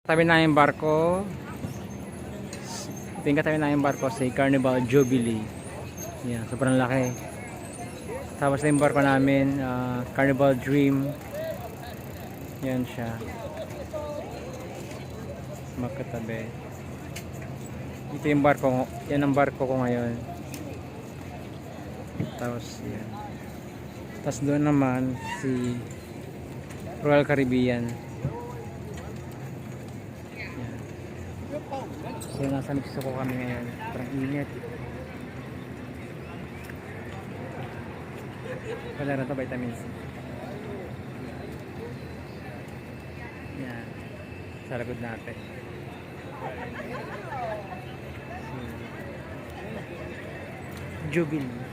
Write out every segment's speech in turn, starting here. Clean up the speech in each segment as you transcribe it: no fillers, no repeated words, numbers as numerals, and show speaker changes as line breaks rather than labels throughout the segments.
Tabi na yung barko. Tingnan tabi na yung barko si Carnival Jubilee. Yan, sobrang laki. Tapos na yung barko namin, Carnival Dream. Yan siya. Magkatabi. Ito yung barko, yan ang barko ko ngayon. Tapos yan. Tapos doon naman si Royal Caribbean. So nasa Mexico kami ngayon. Parang init. Wala na ito vitamin C. Yan. Sa likod natin. Jubilee.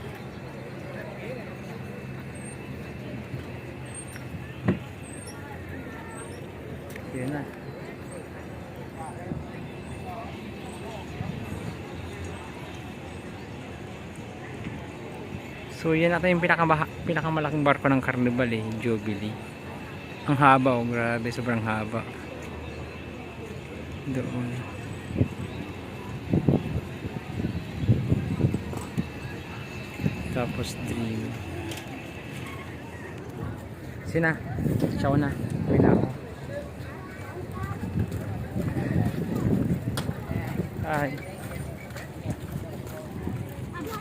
Yan na. So yan natin yung pinakamalaking barko ng Carnival Jubilee. Ang haba, oh, grabe, sobrang haba. Doon. Tapos Dream. Sina, ciao na. Uwi na ako. Bye.